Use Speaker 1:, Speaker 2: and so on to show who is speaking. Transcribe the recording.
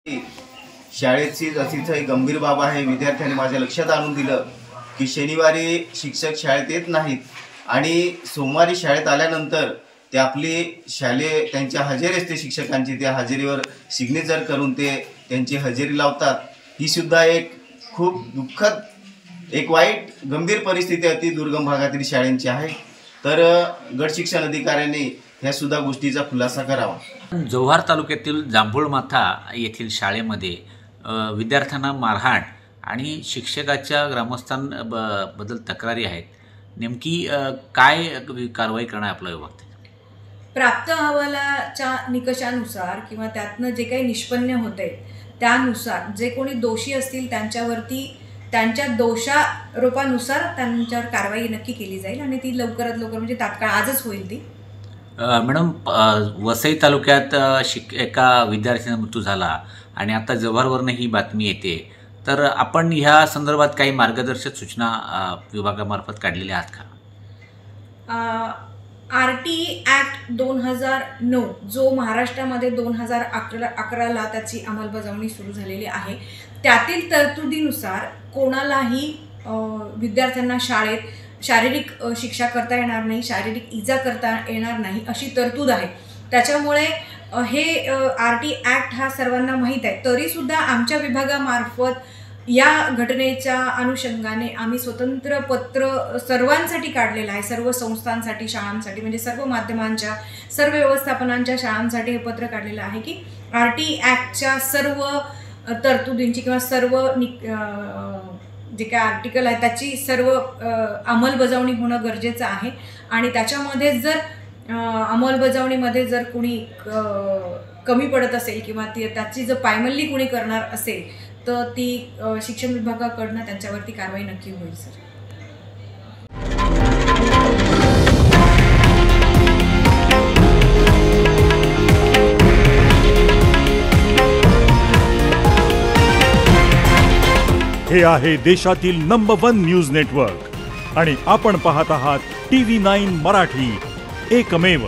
Speaker 1: शाळेची अतिशय गंभीर बाब आहे। विद्यार्थ्यांनी माझ्या लक्षात आणून दिलं की शनिवारी शिक्षक शाळेत येत नाहीत आणि सोमवारी शाळेत आल्यानंतर ते आपली शालेय त्यांच्या हजेरी असते शिक्षकांची, त्या हजेरीवर सिग्नेचर करून ते त्यांची हजेरी लावतात। ही सुद्धा एक खूप दुःखद, एक वाईट गंभीर परिस्थिती अति दुर्गम भागातील शाळांची आहे। तर गट शिक्षण अधिकाऱ्यांनी ह्या सुद्धा गोष्टीचा खुलासा करावा।
Speaker 2: जव्हार तालुक्यातील जांभूळमाथा येथील शाळेमध्ये विद्यार्थ्यांना मारहाण आणि शिक्षकाच्या ग्रामस्थांबद्दल तक्रारी आहेत। नेमकी काय कारवाई करणार आपला विभाग?
Speaker 3: प्राप्त अहवालाच्या निकषानुसार किंवा त्यातनं जे काही निष्पन्न होते त्यानुसार जे कोणी दोषी असतील त्यांच्यावरती त्यांच्या दोषारोपानुसार त्यांच्यावर कारवाई नक्की केली जाईल आणि ती लवकरात लवकर म्हणजे तात्काळ आजच होईल ती।
Speaker 2: मॅडम, वसई तालुक्यात एका विद्यार्थ्याचा मृत्यू झाला आणि आता जव्हारवरनं ही बातमी येते, तर आपण ह्या संदर्भात काही मार्गदर्शक सूचना विभागामार्फत काढलेल्या आहात का?
Speaker 3: RT ॲक्ट 2009 जो महाराष्ट्रामध्ये 2011ला त्याची अंमलबजावणी सुरू झालेली आहे, त्यातील तरतुदीनुसार कोणालाही विद्यार्थ्यांना शाळेत शारीरिक शिक्षा करता येणार नाही, शारीरिक इजा करता येणार नाही अशी तरतूद आहे। त्याच्यामुळे हे RT ॲक्ट हा सर्वांना माहीत आहे, तरीसुद्धा आमच्या विभागामार्फत या घटनेच्या अनुषंगाने आम्ही स्वतंत्र पत्र सर्वांसाठी काढलेलं आहे, सर्व संस्थांसाठी, शाळांसाठी, म्हणजे सर्व माध्यमांच्या, सर्व व्यवस्थापनांच्या शाळांसाठी हे पत्र काढलेलं आहे की RT ॲक्टच्या सर्व तरतुदींची किंवा सर्व जे काय आर्टिकल आहे त्याची सर्व अंमलबजावणी होणं गरजेचं आहे। आणि त्याच्यामध्ये जर अंमलबजावणीमध्ये जर कुणी कमी पडत असेल किंवा त्याची जर पायमल्ली कुणी करणार असेल तर ती शिक्षण विभागाकडून त्यांच्यावरती कारवाई नक्की होईल सर।
Speaker 4: हे आहे देशातील नंबर 1 न्यूज नेटवर्क आणि आपण पाहत आहात TV9 मराठी, एकमेव।